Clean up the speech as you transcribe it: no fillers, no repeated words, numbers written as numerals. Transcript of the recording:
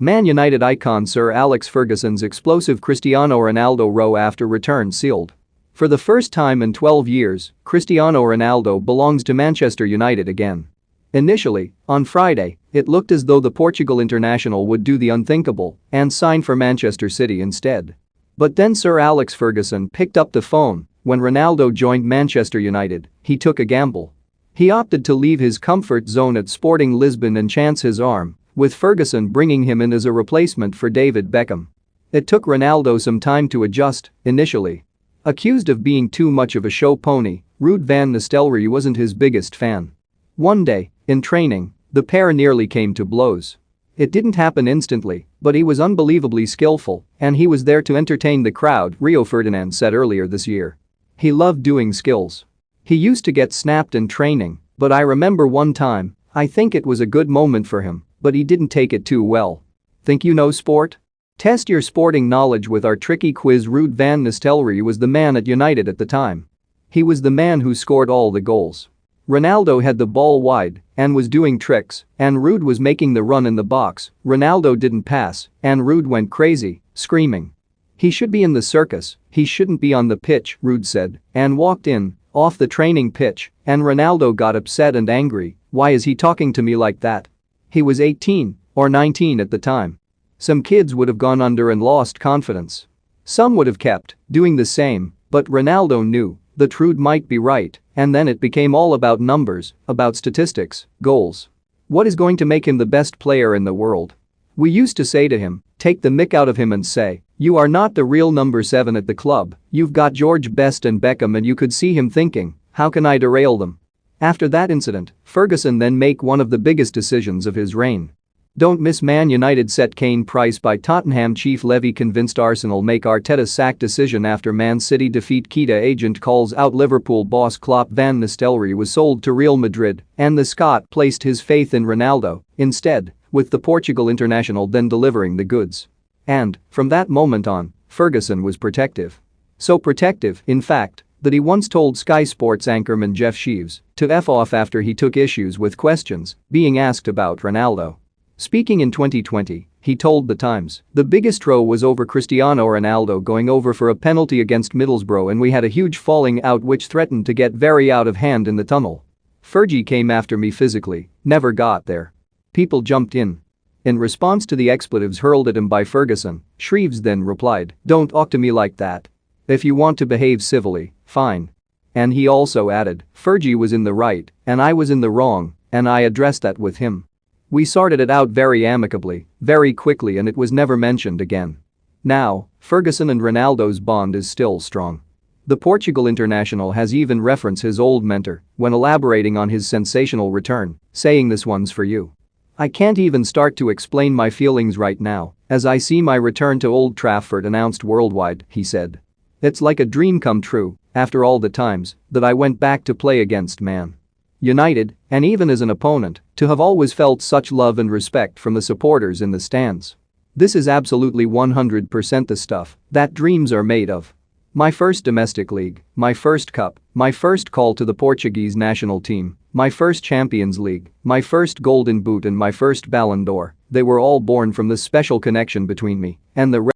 Man United icon Sir Alex Ferguson's explosive Cristiano Ronaldo row after return sealed. For the first time in 12 years, Cristiano Ronaldo belongs to Manchester United again. Initially, on Friday, it looked as though the Portugal international would do the unthinkable and sign for Manchester City instead. But then Sir Alex Ferguson picked up the phone. When Ronaldo joined Manchester United, he took a gamble. He opted to leave his comfort zone at Sporting Lisbon and chance his arm, with Ferguson bringing him in as a replacement for David Beckham. It took Ronaldo some time to adjust, initially. Accused of being too much of a show pony, Ruud van Nistelrooy wasn't his biggest fan. One day, in training, the pair nearly came to blows. It didn't happen instantly, but he was unbelievably skillful, and he was there to entertain the crowd, Rio Ferdinand said earlier this year. He loved doing skills. He used to get snapped in training, but I remember one time, I think it was a good moment for him, but he didn't take it too well. Think you know sport? Test your sporting knowledge with our tricky quiz. Ruud van Nistelrooy was the man at United at the time. He was the man who scored all the goals. Ronaldo had the ball wide and was doing tricks, and Ruud was making the run in the box. Ronaldo didn't pass, and Ruud went crazy, screaming. He should be in the circus, he shouldn't be on the pitch, Ruud said, and walked in, off the training pitch, and Ronaldo got upset and angry. Why is he talking to me like that? He was 18 or 19 at the time. Some kids would have gone under and lost confidence. Some would have kept doing the same, but Ronaldo knew that Ruud might be right, and then it became all about numbers, about statistics, goals. What is going to make him the best player in the world? We used to say to him, take the mick out of him and say, you are not the real number 7 at the club, you've got George Best and Beckham, and you could see him thinking, how can I derail them? After that incident, Ferguson then make one of the biggest decisions of his reign. Don't miss Man United set Kane price by Tottenham chief Levy convinced Arsenal make Arteta sack decision after Man City defeat. Keita agent calls out Liverpool boss Klopp. Van Nistelrooy was sold to Real Madrid, and the Scot placed his faith in Ronaldo instead, with the Portugal international then delivering the goods. And, from that moment on, Ferguson was protective. So protective, in fact, that he once told Sky Sports anchorman Jeff Sheaves to F off after he took issues with questions being asked about Ronaldo. Speaking in 2020, he told The Times, the biggest row was over Cristiano Ronaldo going over for a penalty against Middlesbrough, and we had a huge falling out which threatened to get very out of hand in the tunnel. Fergie came after me physically, never got there. People jumped in. In response to the expletives hurled at him by Ferguson, Sheaves then replied, don't talk to me like that. If you want to behave civilly, fine. And he also added, Fergie was in the right, and I was in the wrong, and I addressed that with him. We sorted it out very amicably, very quickly, and it was never mentioned again. Now, Ferguson and Ronaldo's bond is still strong. The Portugal international has even referenced his old mentor when elaborating on his sensational return, saying this one's for you. I can't even start to explain my feelings right now as I see my return to Old Trafford announced worldwide, he said. It's like a dream come true after all the times that I went back to play against Man United, and even as an opponent, to have always felt such love and respect from the supporters in the stands. This is absolutely 100% the stuff that dreams are made of. My first domestic league, my first cup, my first call to the Portuguese national team, my first Champions League, my first Golden Boot, and my first Ballon d'Or, they were all born from this special connection between me and the